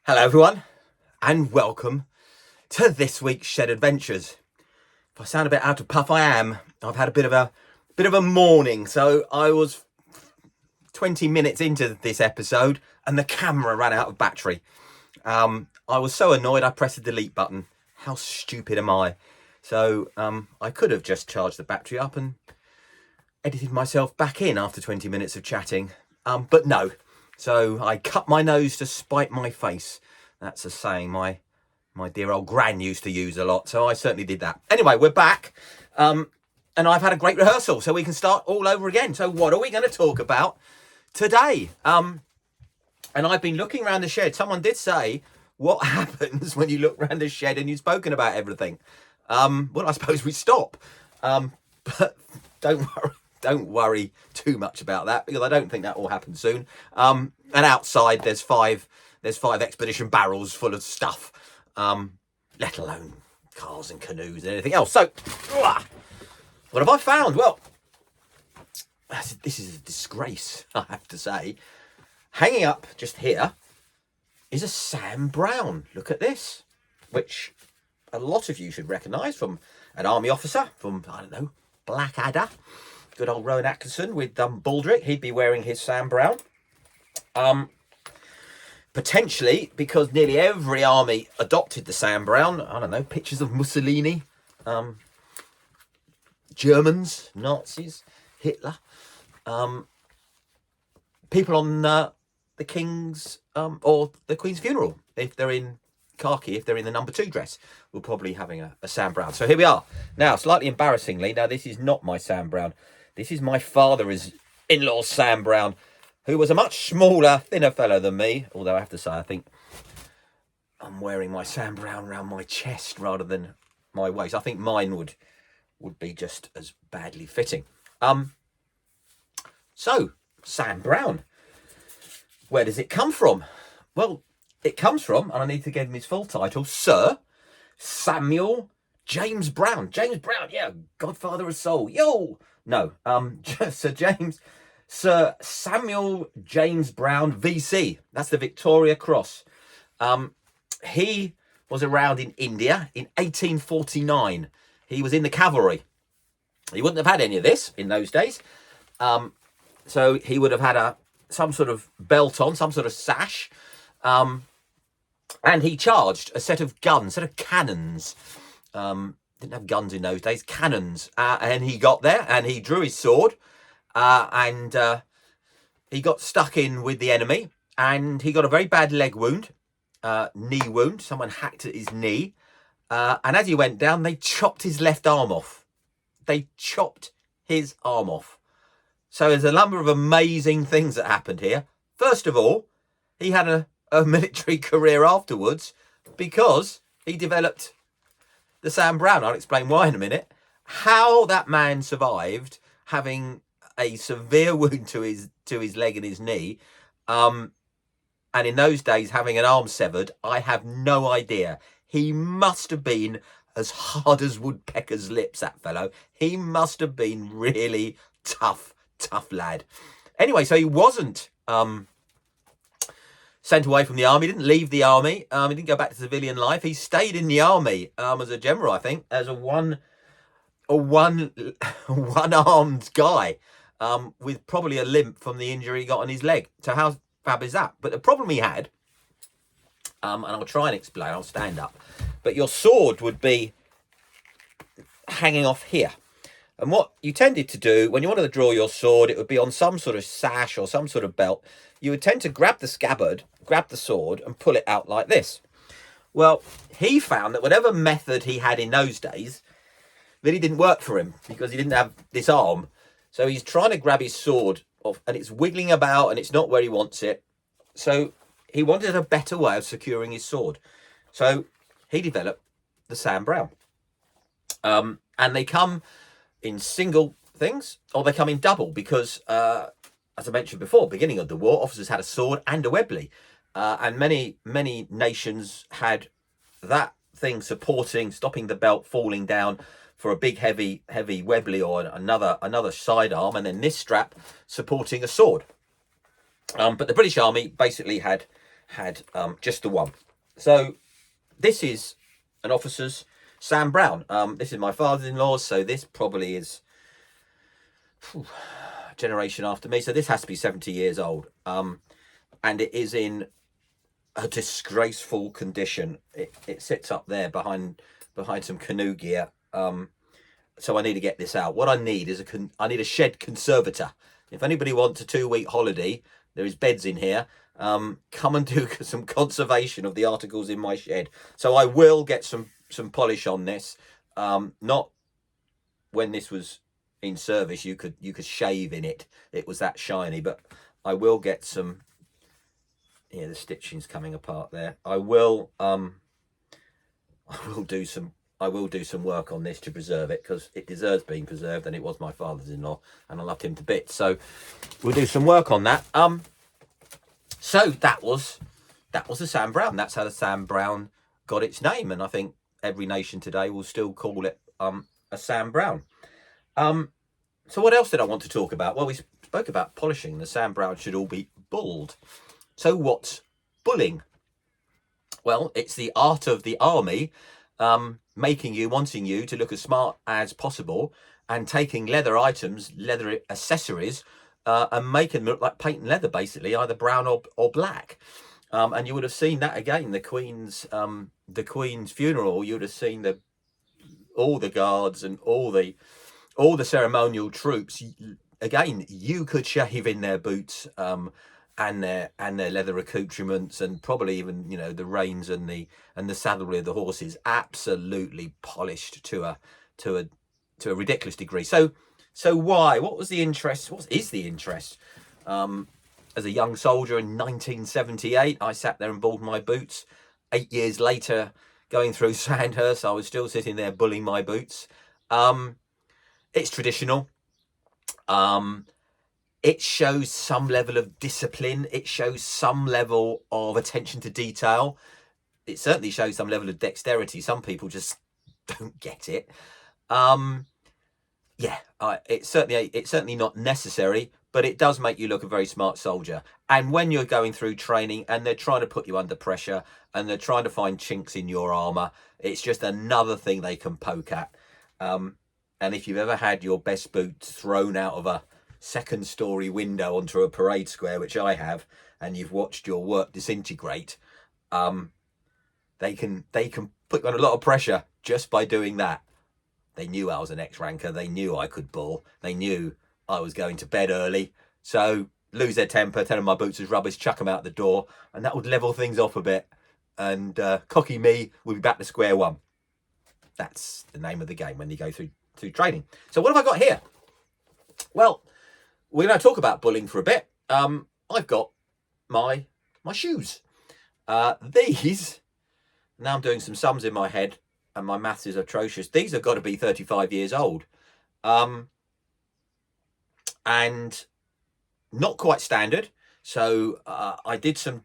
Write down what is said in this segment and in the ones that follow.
Hello everyone, and welcome to this week's Shed Adventures. If I sound a bit out of puff, I am. I've had a bit of a morning, so I was 20 minutes into this episode and the camera ran out of battery. I was so annoyed I pressed the delete button. How stupid am I? So I could have just charged the battery up and edited myself back in after 20 minutes of chatting, but no. So I cut my nose to spite my face. That's a saying my dear old gran used to use a lot. So I certainly did that. Anyway, we're back. And I've had a great rehearsal, so we can start all over again. So what are we going to talk about today? And I've been looking around the shed. Someone did say, what happens when you look around the shed and you've spoken about everything? Well, I suppose we stop. But don't worry too much about that, because I don't think that will happen soon. And outside there's five expedition barrels full of stuff, let alone cars and canoes and anything else. So what have I found? Well, this is a disgrace, I have to say. Hanging up just here is a Sam Browne. Look at this, which a lot of you should recognise from an army officer from, I don't know, Blackadder. Good old Rowan Atkinson with Baldrick. He'd be wearing his Sam Browne. Potentially because nearly every army adopted the Sam Browne. I don't know, pictures of Mussolini, Germans, Nazis, Hitler, people on the King's or the Queen's funeral, if they're in khaki, if they're in the number 2 dress, we're probably having a Sam Browne. So here we are. Now, slightly embarrassingly, now this is not my Sam Browne. This is my father-in-law's Sam Browne, who was a much smaller, thinner fellow than me. Although I have to say, I think I'm wearing my Sam Browne around my chest rather than my waist. I think mine would be just as badly fitting. So, Sam Browne. Where does it come from? Well, it comes from, and I need to give him his full title, Sir Samuel James Browne. James Browne, yeah, Godfather of Soul. Yo! No, Sir Samuel James Browne, VC. That's the Victoria Cross. He was around in India in 1849. He was in the cavalry. He wouldn't have had any of this in those days. So he would have had some sort of belt on, some sort of sash. And he charged a set of guns, set of cannons. Didn't have guns in those days, cannons. And he got there and he drew his sword. And he got stuck in with the enemy. And he got a very bad leg wound, knee wound. Someone hacked at his knee. And as he went down, they chopped his left arm off. They chopped his arm off. So there's a number of amazing things that happened here. First of all, he had a military career afterwards because he developed the Sam Browne. I'll explain why in a minute. How that man survived having a severe wound to his leg and his knee, and in those days having an arm severed, I have no idea. He must have been as hard as woodpecker's lips, that fellow. He must have been really tough lad. Anyway, so he wasn't sent away from the army. He didn't leave the army. He didn't go back to civilian life. He stayed in the army as a general, I think, as a one-armed guy, with probably a limp from the injury he got on his leg. So how fab is that? But the problem he had, and I'll try and explain, I'll stand up, but your sword would be hanging off here. And what you tended to do when you wanted to draw your sword, it would be on some sort of sash or some sort of belt. You would tend to grab the scabbard, grab the sword and pull it out like this. Well, he found that whatever method he had in those days really didn't work for him because he didn't have this arm. So he's trying to grab his sword off and it's wiggling about and it's not where he wants it. So he wanted a better way of securing his sword. So he developed the Sam Browne. And they come in single things or they come in double because, as I mentioned before, beginning of the war, officers had a sword and a Webley. And many nations had that thing stopping the belt falling down for a big heavy Webley or another sidearm, and then this strap supporting a sword. But the British Army basically had had just the one. So this is an officer's Sam Browne. This is my father-in-law's, so this probably is a generation after me. So this has to be 70 years old. And it is in a disgraceful condition. It sits up there behind some canoe gear. So I need to get this out. What I need is I need a shed conservator. If anybody wants a 2-week holiday, there is beds in here. Come and do some conservation of the articles in my shed. So I will get some polish on this. Not when this was in service, you could shave in it. It was that shiny, but I will get some. Yeah, the stitching's coming apart there. I will do some work on this to preserve it, because it deserves being preserved, and it was my father's-in-law, and I loved him to bits. So we'll do some work on that. So that was the Sam Browne. That's how the Sam Browne got its name, and I think every nation today will still call it a Sam Browne. So what else did I want to talk about? Well, we spoke about polishing. The Sam Browne should all be bulled. So what's bulling? Well, it's the art of the army wanting you to look as smart as possible, and taking leather items, leather accessories, and making them look like paint and leather, basically, either brown or black. And you would have seen that again, the Queen's funeral. You would have seen all the guards and all the ceremonial troops. Again, you could shave in their boots, and their leather accoutrements, and probably even, you know, the reins and the saddlery of the horses, absolutely polished to a ridiculous degree. So why? What was the interest? What is the interest? As a young soldier in 1978, I sat there and balled my boots. 8 years later, going through Sandhurst, I was still sitting there bulling my boots. It's traditional. It shows some level of discipline. It shows some level of attention to detail. It certainly shows some level of dexterity. Some people just don't get it. It's certainly not necessary, but it does make you look a very smart soldier. And when you're going through training and they're trying to put you under pressure and they're trying to find chinks in your armour, it's just another thing they can poke at. And if you've ever had your best boots thrown out of a second-story window onto a parade square, which I have, and you've watched your work disintegrate, they can put you on a lot of pressure just by doing that. They knew I was an ex-ranker. They knew I could bull. They knew I was going to bed early. So lose their temper, tell them my boots was rubbish, chuck them out the door, and that would level things off a bit. And cocky me would be back to square one. That's the name of the game when you go through training. So what have I got here? Well, we're going to talk about bullying for a bit. I've got my shoes. These, now I'm doing some sums in my head, and my maths is atrocious. These have got to be 35 years old. And not quite standard. So I did some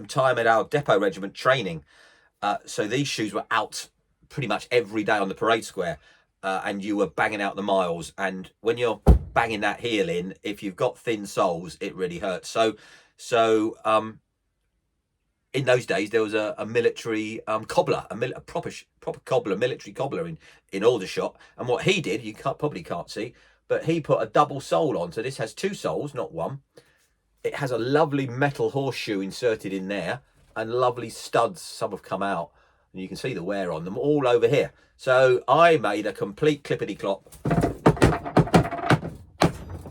time at our depot regiment training. So these shoes were out pretty much every day on the parade square. And you were banging out the miles. And when you're banging that heel in, if you've got thin soles, it really hurts. So in those days, there was a military cobbler, a proper cobbler, military cobbler in Aldershot. And what he did, you probably can't see, but he put a double sole on. So this has two soles, not one. It has a lovely metal horseshoe inserted in there, and lovely studs. Some have come out, and you can see the wear on them all over here. So I made a complete clippity-clop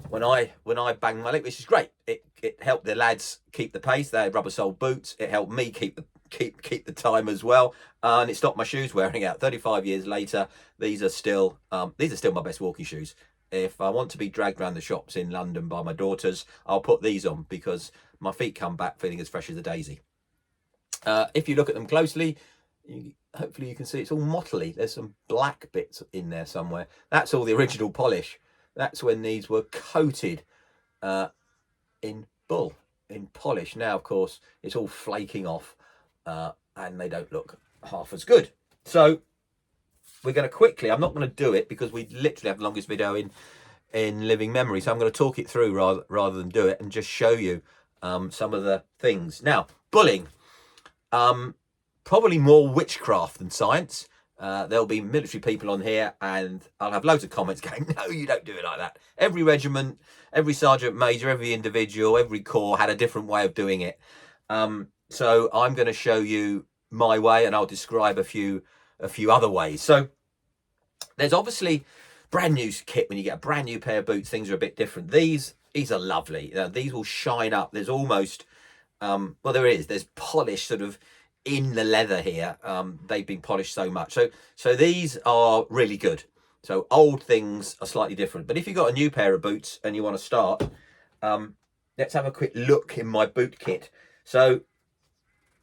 when I banged my leg, which is great. It helped the lads keep the pace. They had rubber-soled boots. It helped me keep the time as well, and it stopped my shoes wearing out. 35 years later, these are still my best walking shoes. If I want to be dragged around the shops in London by my daughters, I'll put these on, because my feet come back feeling as fresh as a daisy. If you look at them closely, hopefully you can see it's all mottly. There's some black bits in there somewhere. That's all the original polish. That's when these were coated in polish. Now, of course, it's all flaking off, and they don't look half as good. So we're going to quickly, I'm not going to do it because we literally have the longest video in living memory. So I'm going to talk it through rather than do it, and just show you some of the things. Now, bullying, probably more witchcraft than science. There'll be military people on here, and I'll have loads of comments going, no, you don't do it like that. Every regiment, every sergeant major, every individual, every corps had a different way of doing it. So I'm going to show you my way, and I'll describe a few other ways. So there's obviously brand new kit. When you get a brand new pair of boots, things are a bit different. These are lovely. These will shine up. There's almost, well, there's polish sort of in the leather here. They've been polished so much. So these are really good. So old things are slightly different. But if you've got a new pair of boots and you want to start, let's have a quick look in my boot kit. So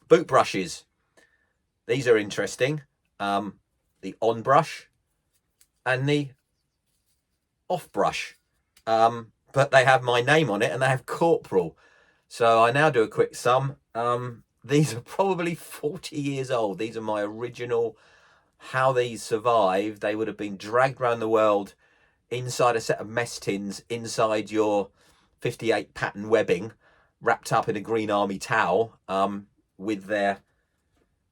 boot brushes. These are interesting. The on brush and the off brush. But they have my name on it and they have Corporal. So I now do a quick sum. These are probably 40 years old. These are my original. How these survived, they would have been dragged around the world inside a set of mess tins, inside your 58 pattern webbing, wrapped up in a green army towel, with their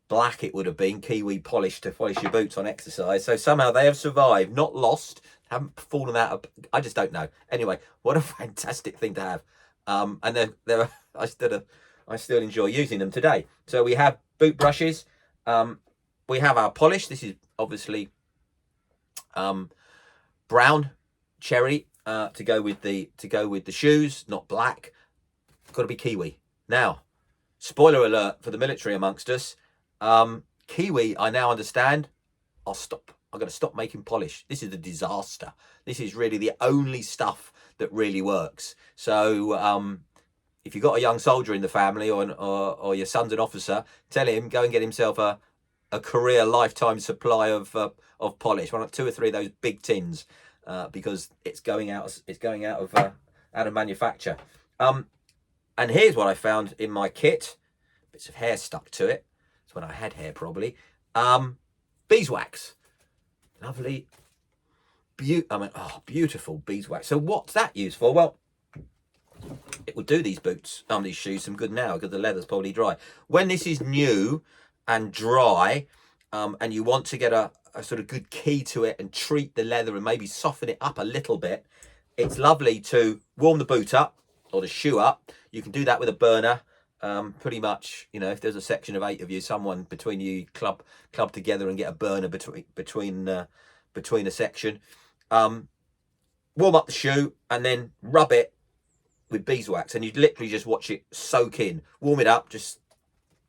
black, it would have been, Kiwi polish to polish your boots on exercise. So somehow they have survived, not lost, haven't fallen out of, I just don't know. Anyway, what a fantastic thing to have. And I still enjoy using them today. So we have boot brushes. We have our polish. This is obviously brown cherry to go with the shoes, not black. Got to be Kiwi. Now, spoiler alert for the military amongst us. Kiwi, I now understand. I'm going to stop making polish. This is a disaster. This is really the only stuff that really works. So if you've got a young soldier in the family or your son's an officer, tell him, go and get himself a career lifetime supply of polish. One, 2 or 3 of those big tins, because it's going out of manufacture. And here's what I found in my kit. Bits of hair stuck to it. It's when I had hair, probably. Beeswax. Lovely. Beautiful beeswax. So what's that used for? Well, it will do these boots, these shoes some good now, because the leather's probably dry. When this is new and dry, and you want to get a sort of good key to it and treat the leather and maybe soften it up a little bit, it's lovely to warm the boot up or the shoe up. You can do that with a burner. Pretty much, if there's a section of 8 of you, someone between you club together and get a burner between a section. Warm up the shoe and then rub it with beeswax, and you literally just watch it soak in. Warm it up, just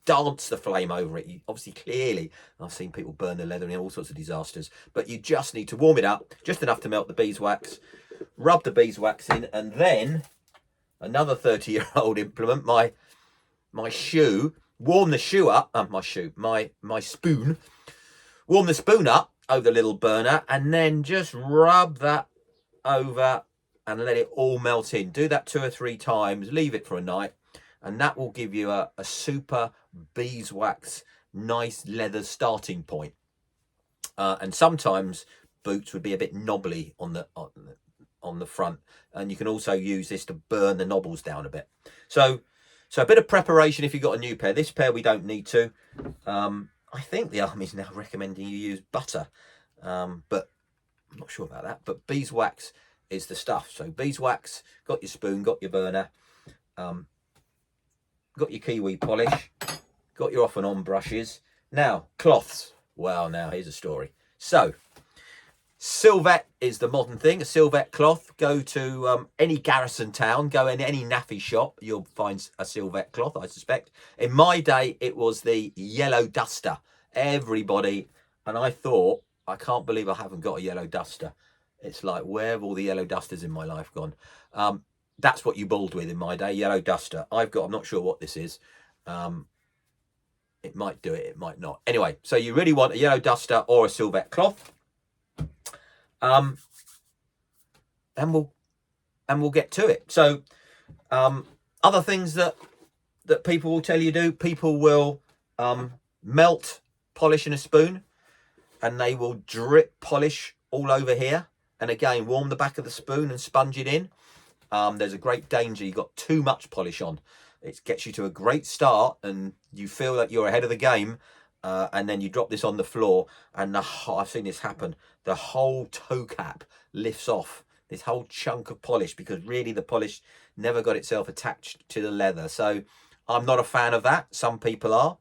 dance the flame over it. You obviously, clearly, I've seen people burn the leather in all sorts of disasters, but you just need to warm it up just enough to melt the beeswax, rub the beeswax in, and then another 30-year-old implement, my shoe, warm the shoe up, my spoon, warm the spoon up over the little burner, and then just rub that over and let it all melt in. Do that 2 or 3 times, leave it for a night, and that will give you a super beeswax, nice leather starting point. And sometimes boots would be a bit knobbly on the front, and you can also use this to burn the knobbles down a bit. So a bit of preparation if you've got a new pair. This pair we don't need to. I think the Army's now recommending you use butter, but I'm not sure about that. But beeswax is the stuff. So beeswax, got your spoon, got your burner, got your Kiwi polish, got your off and on brushes. Now, cloths. Well, now here's a story. So, Silvet is the modern thing, a Silvet cloth. Go to any garrison town, go in any naffy shop, you'll find a Silvet cloth, I suspect. In my day, it was the yellow duster. Everybody, and I thought, I can't believe I haven't got a yellow duster. It's like, where have all the yellow dusters in my life gone? That's what you balled with in my day, yellow duster. I'm not sure what this is. It might do it, it might not. Anyway, so you really want a yellow duster or a Silvet cloth. And we'll get to it. So, other things that people will tell you do, people will melt polish in a spoon, and they will drip polish all over here. And again, warm the back of the spoon and sponge it in. There's a great danger you got too much polish on. It gets you to a great start and you feel like you're ahead of the game, and then you drop this on the floor and I've seen this happen. The whole toe cap lifts off, this whole chunk of polish, because really the polish never got itself attached to the leather. So I'm not a fan of that. Some people are.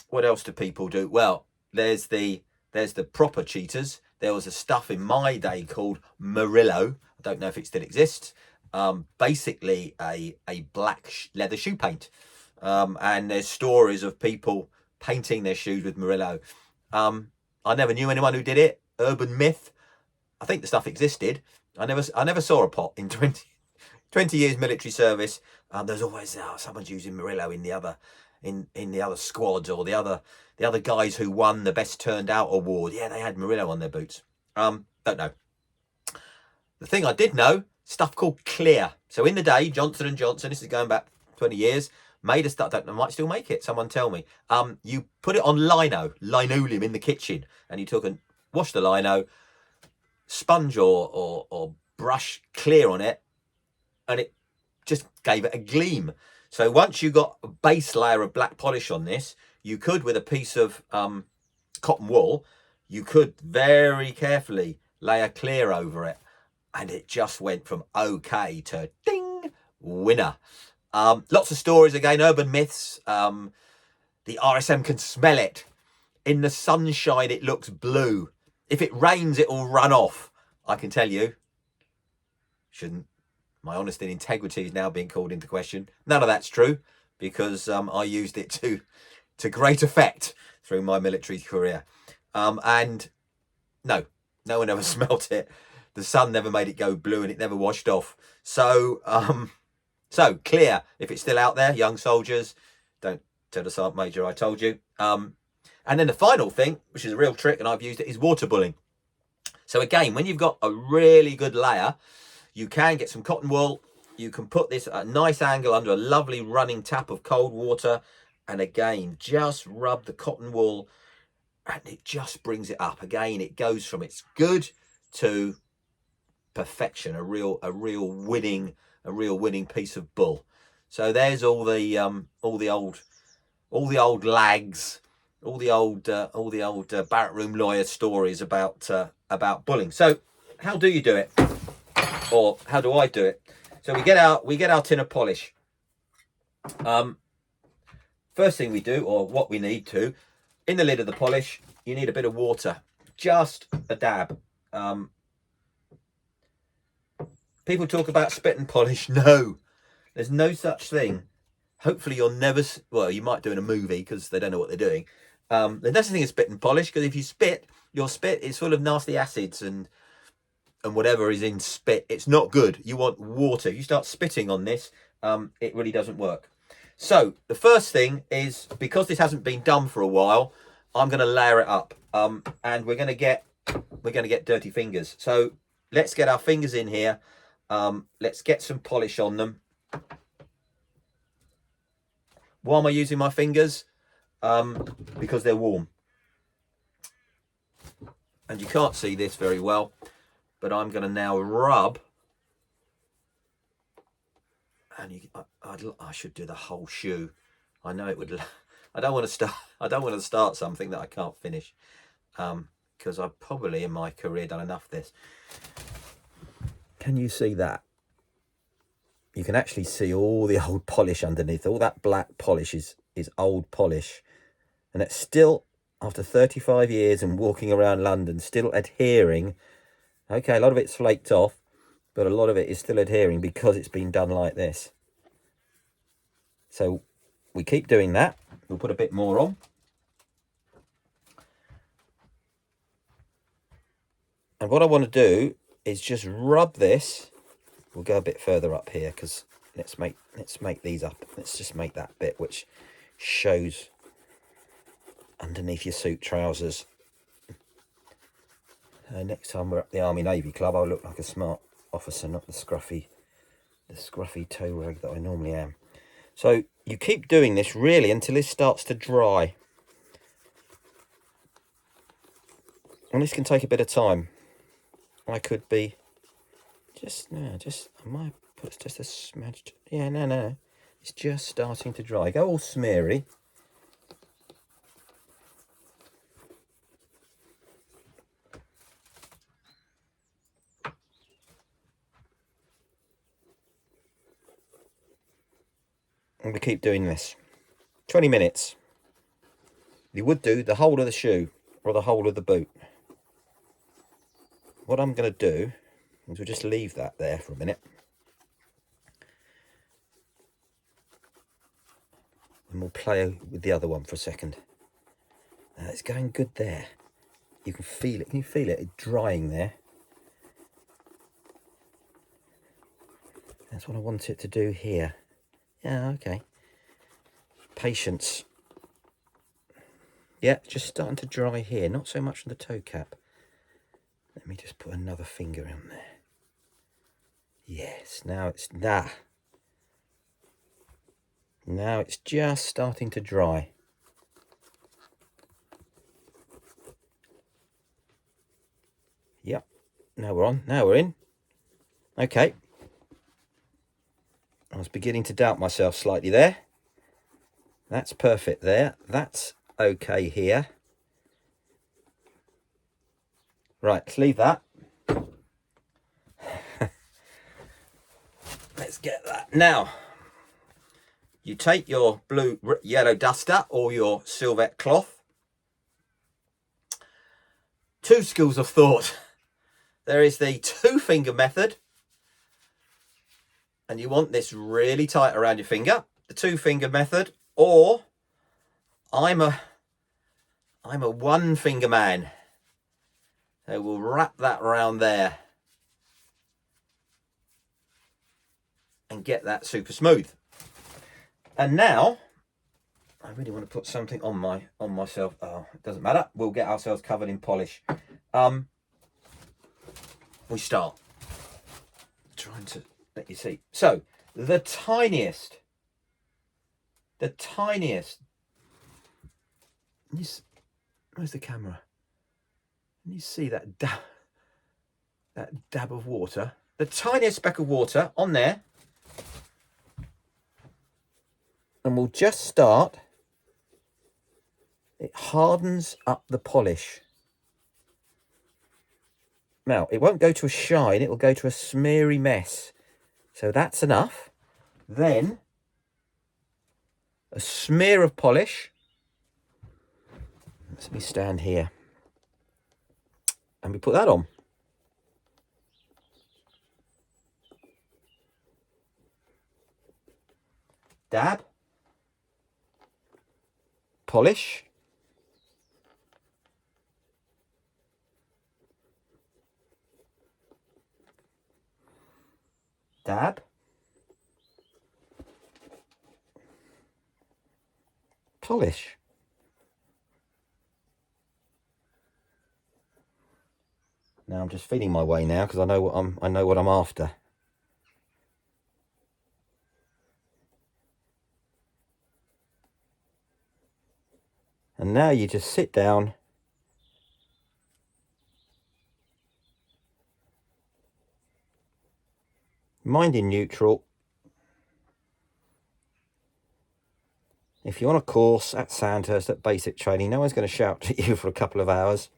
What else do people do? Well, there's the proper cheaters. There was a stuff in my day called Murillo. I don't know if it still exists. Basically a black leather shoe paint. And there's stories of people painting their shoes with Murillo. I never knew anyone who did it. Urban myth. I think the stuff existed. I never saw a pot in 20 years military service. There's always someone's using Murillo in the other squads, or the other guys who won the best turned out award. Yeah, they had Murillo on their boots. Don't know. The thing I did know, stuff called Clear. So in the day, Johnson & Johnson, this is going back 20 years, made a stuff that might still make it. Someone tell me. You put it on linoleum in the kitchen, and you took and washed the lino, sponge or brush Clear on it, and it just gave it a gleam. So once you got a base layer of black polish on this, you could, with a piece of cotton wool, you could very carefully lay a Clear over it, and it just went from okay to ding, winner. Lots of stories again, urban myths. The RSM can smell it. In the sunshine, it looks blue. If it rains, it will run off. I can tell you. Shouldn't. My honesty and integrity is now being called into question. None of that's true, because I used it to great effect through my military career. And no one ever smelt it. The sun never made it go blue, and it never washed off. So Clear, if it's still out there, young soldiers, don't tell the Sergeant Major I told you. And then the final thing, which is a real trick, and I've used it, is water bulling. So again, when you've got a really good layer, you can get some cotton wool. You can put this at a nice angle under a lovely running tap of cold water. And again, just rub the cotton wool and it just brings it up. Again, it goes from it's good to perfection, a real winning piece of bull. So there's all the old lags, all the old barrack room lawyer stories about bulling. So how do you do it? Or how do I do it? So we get our tin of polish. First thing we do, or what we need to, in the lid of the polish, you need a bit of water, just a dab. People talk about spit and polish. No, there's no such thing. Hopefully you'll never, well, you might do in a movie because they don't know what they're doing. There's no such thing as spit and polish, because if you spit, your spit is full of nasty acids and whatever is in spit. It's not good. You want water. If you start spitting on this, it really doesn't work. So the first thing is, because this hasn't been done for a while, I'm going to layer it up, and we're going to get dirty fingers. So let's get our fingers in here. Let's get some polish on them. Why am I using my fingers? Because they're warm, and you can't see this very well, but I'm going to now rub. And I should do the whole shoe. I know it would. I don't want to start something that I can't finish, because I've probably in my career done enough of this. Can you see that? You can actually see all the old polish underneath. All that black polish is old polish, and it's still, after 35 years and walking around London, still adhering. Okay, a lot of it's flaked off, but a lot of it is still adhering because it's been done like this. So we keep doing that. We'll put a bit more on. And what I want to do is just rub this. We'll go a bit further up here, because let's make these up. Let's just make that bit which shows underneath your suit trousers. Next time we're at the Army Navy Club, I'll look like a smart officer, not the scruffy toe rag that I normally am. So you keep doing this really until this starts to dry. And this can take a bit of time. I could be I might It's just a smudged. Yeah, no. It's just starting to dry. Go all smeary. I'm going to keep doing this. 20 minutes. You would do the whole of the shoe or the whole of the boot. What I'm going to do is we'll just leave that there for a minute. And we'll play with the other one for a second. It's going good there. You can feel it. Can you feel it? It's drying there. That's what I want it to do here. Yeah, okay. Patience. Yeah, just starting to dry here. Not so much on the toe cap. Let me just put another finger on there. Yes, now it's Now it's just starting to dry. Yep. Now we're on. Now we're in. Okay. I was beginning to doubt myself slightly there. That's perfect there. That's okay here. Right, let's leave that. Let's get that. Now, you take your yellow duster or your Silvet cloth. Two schools of thought. There is the 2-finger method. And you want this really tight around your finger. The 2-finger method. Or I'm a 1-finger man. So we'll wrap that around there. And get that super smooth. And now, I really want to put something on myself. Oh, it doesn't matter. We'll get ourselves covered in polish. We start. Trying to let you see. So, the tiniest. Where's the camera? Can you see that dab of water? The tiniest speck of water on there. And we'll just start. It hardens up the polish. Now, it won't go to a shine. It will go to a smeary mess. So that's enough. Then, a smear of polish. Let me stand here. And we put that on. Dab. Polish. Dab. Polish. Now I'm just feeling my way now because I know what I'm after. And now you just sit down. Mind in neutral. If you're on a course at Sandhurst at basic training, no one's going to shout at you for a couple of hours.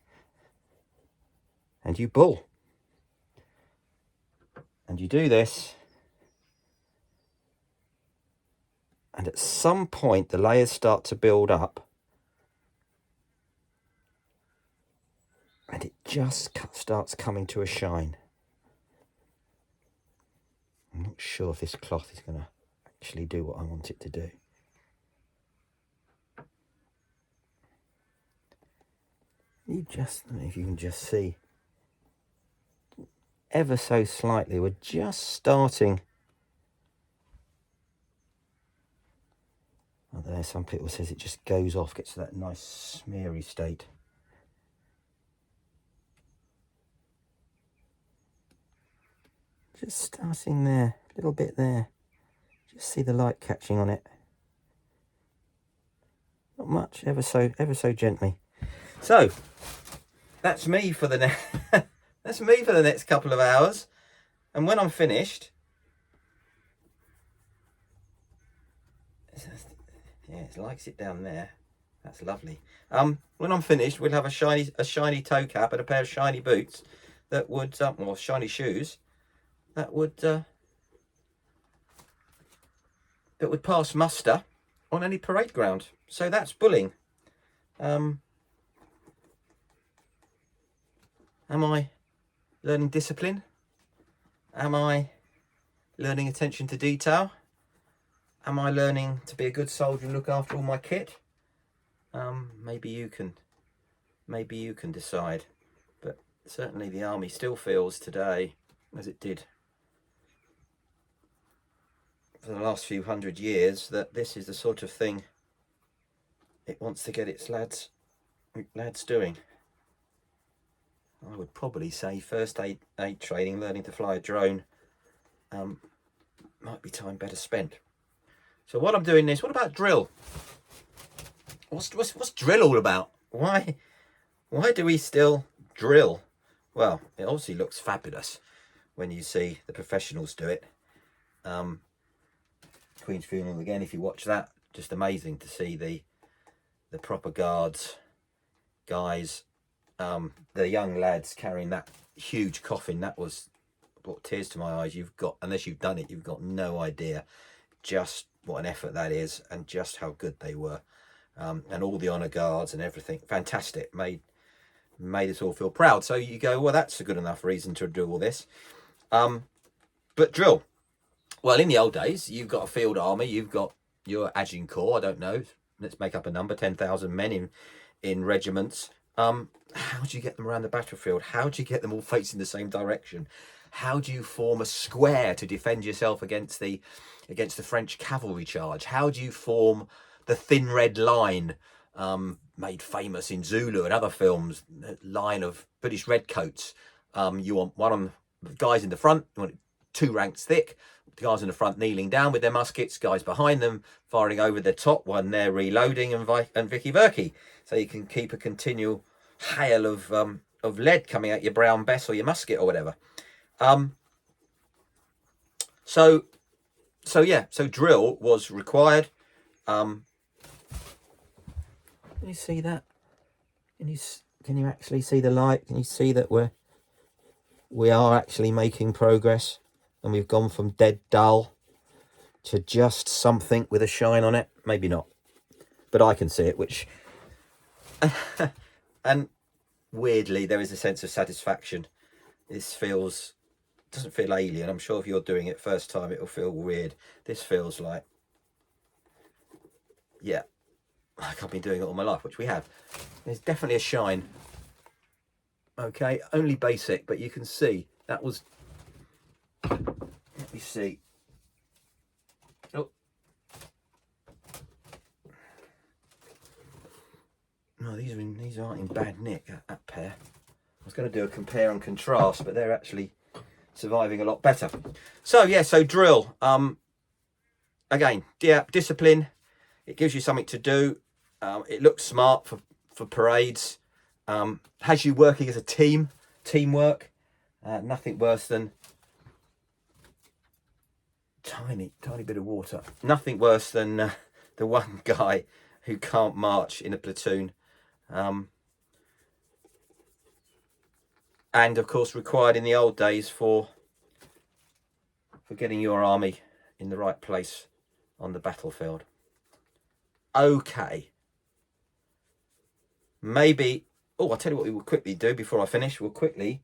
And you bull. And you do this. And at some point, the layers start to build up. And it just starts coming to a shine. I'm not sure if this cloth is going to actually do what I want it to do. Let me if you can just see. Ever so slightly, we're just starting. I don't know, some people says it just goes off, gets to that nice smeary state. Just starting there, a little bit there. Just see the light catching on it. Not much, ever so gently. So that's me for the next. That's me for the next couple of hours. And when I'm finished, Yeah, it likes it down there. That's lovely. When I'm finished, we'll have a shiny toe cap and a pair of shiny boots that would, or shiny shoes that would pass muster on any parade ground. So that's bullying. Am I learning discipline? Am I learning attention to detail? Am I learning to be a good soldier and look after all my kit? Maybe you can decide. But certainly the army still feels today, as it did for the last few hundred years, that this is the sort of thing it wants to get its lads doing. I would probably say first aid training, learning to fly a drone, might be time better spent. So while I'm doing this, what about drill? What's drill all about? Why do we still drill? Well, it obviously looks fabulous when you see the professionals do it. Queen's Funeral again, if you watch that, just amazing to see the proper guards, guys, the young lads carrying that huge coffin. That brought tears to my eyes. Unless you've done it, you've got no idea just what an effort that is and just how good they were. And all the honour guards and everything, fantastic, made us all feel proud. So you go, well, that's a good enough reason to do all this. But drill, well, in the old days, you've got a field army, you've got your Adjutant Corps, I don't know, let's make up a number, 10,000 men in regiments. How do you get them around the battlefield? How do you get them all facing the same direction? How do you form a square to defend yourself against the French cavalry charge? How do you form the thin red line, made famous in Zulu and other films, line of British redcoats? You want one on the guys in the front, you want it 2 ranks thick, the guys in the front kneeling down with their muskets, guys behind them firing over the top when they're reloading, and Vicky Verky. So you can keep a continual hail of lead coming out your brown bess or your musket or whatever. So drill was required. Can you see that? Can you actually see the light? Can you see that we are actually making progress, and we've gone from dead dull to just something with a shine on it? Maybe not, but I can see it, which and weirdly there is a sense of satisfaction. This doesn't feel alien. I'm sure if you're doing it first time it'll feel weird. This feels like, yeah, like I've been doing it all my life, which we have. There's definitely a shine. Okay, only basic, but you can see that was, let me see. Oh. No, these aren't in bad nick, that pair. I was going to do a compare and contrast, but they're actually surviving a lot better. So yeah, so drill. Again, discipline. It gives you something to do. It looks smart for parades. Has you working as a team, teamwork. Nothing worse than tiny bit of water. Nothing worse than the one guy who can't march in a platoon. And of course required in the old days for getting your army in the right place on the battlefield. Okay. Maybe, I'll tell you what we will quickly do before I finish. We'll quickly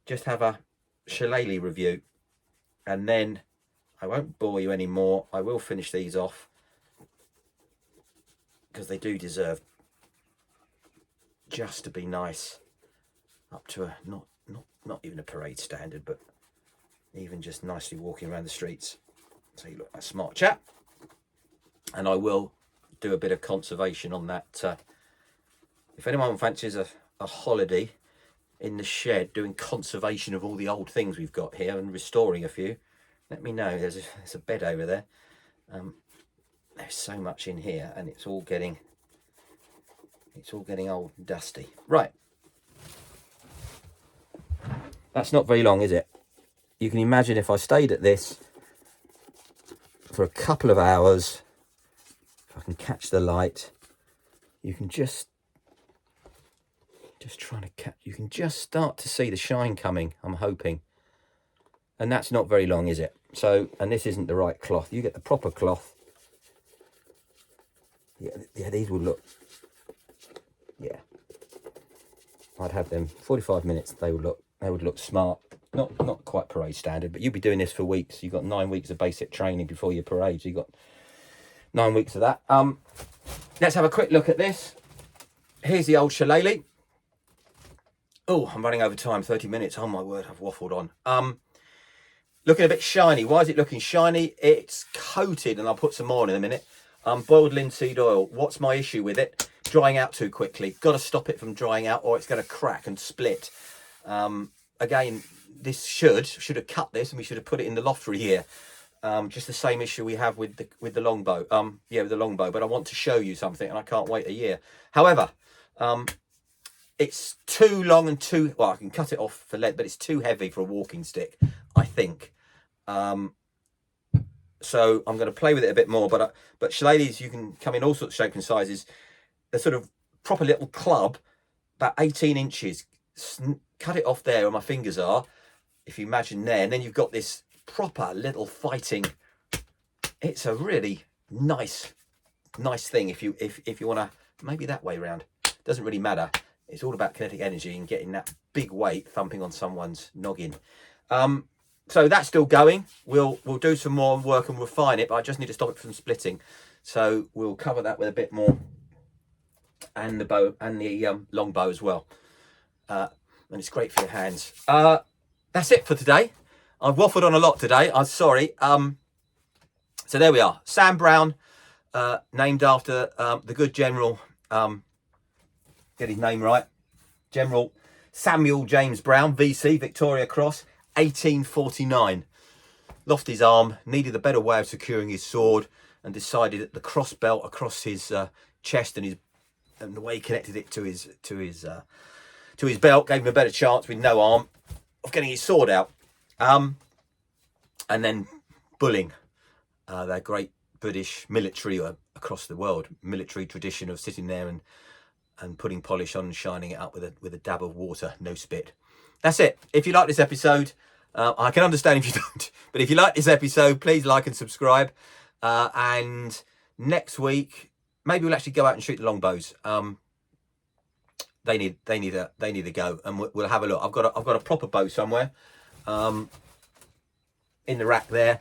just have a Shillelagh review, and then I won't bore you anymore. I will finish these off because they do deserve just to be nice, up to a not even a parade standard, but even just nicely walking around the streets. So you look like a smart chap. And I will do a bit of conservation on that. If anyone fancies a holiday in the shed doing conservation of all the old things we've got here and restoring a few, let me know. There's a bed over there. There's so much in here, and it's all getting old and dusty. Right. That's not very long, is it? You can imagine if I stayed at this for a couple of hours, if I can catch the light, you can just trying to catch, you can just start to see the shine coming, I'm hoping. And that's not very long, is it? So, and this isn't the right cloth. You get the proper cloth. Yeah, these would look, yeah. I'd have them 45 minutes. They would look smart. Not quite parade standard, but you'll be doing this for weeks. You've got 9 weeks of basic training before your parade. So you've got 9 weeks of that. Let's have a quick look at this. Here's the old Shillelagh. Oh, I'm running over time, 30 minutes. Oh my word, I've waffled on. Looking a bit shiny. Why is it looking shiny? It's coated, and I'll put some more in a minute. Boiled linseed oil. What's my issue with it? Drying out too quickly. Got to stop it from drying out, or it's going to crack and split. Again, this should have cut this, and we should have put it in the loft for a year. Just the same issue we have with the longbow. With the longbow. But I want to show you something, and I can't wait a year. However, it's too long and too, well, I can cut it off for lead, but it's too heavy for a walking stick, I think. So I'm going to play with it a bit more, but Shillelaghs, you can come in all sorts of shapes and sizes. A sort of proper little club, about 18 inches. Cut it off there where my fingers are, if you imagine there, and then you've got this proper little fighting. It's a really nice thing if you want to, maybe that way round. Doesn't really matter. It's all about kinetic energy and getting that big weight thumping on someone's noggin. So that's still going. We'll do some more work and refine it, but I just need to stop it from splitting. So we'll cover that with a bit more, and the bow and the long bow as well. And it's great for your hands. That's it for today. I've waffled on a lot today. I'm sorry. So there we are. Sam Browne, named after the good general. Get his name right. General Samuel James Browne, VC, Victoria Cross, 1849. Lost his arm, needed a better way of securing his sword, and decided that the cross belt across his chest and the way he connected it to his belt gave him a better chance with no arm of getting his sword out. And then bulling, that great British military across the world, military tradition of sitting there and putting polish on and shining it up with a dab of water, no spit. That's it. If you like this episode, I can understand if you don't, but if you like this episode, please like and subscribe. And next week, maybe we'll actually go out and shoot the longbows. They need a go, and we'll have a look. I've got a proper bow somewhere, in the rack there.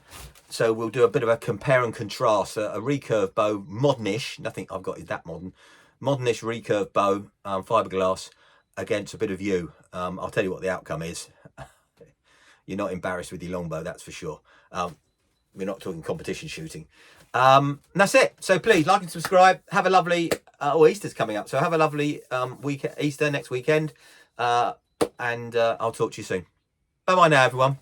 So we'll do a bit of a compare and contrast. A recurve bow, modernish. Nothing I've got is that modern. Modernish recurve bow, fiberglass, against a bit of yew. I'll tell you what the outcome is. You're not embarrassed with your longbow, that's for sure. We're not talking competition shooting. And that's it. So please like and subscribe. Have a lovely, Easter's coming up, so have a lovely Easter next weekend. And I'll talk to you soon. Bye bye now, everyone.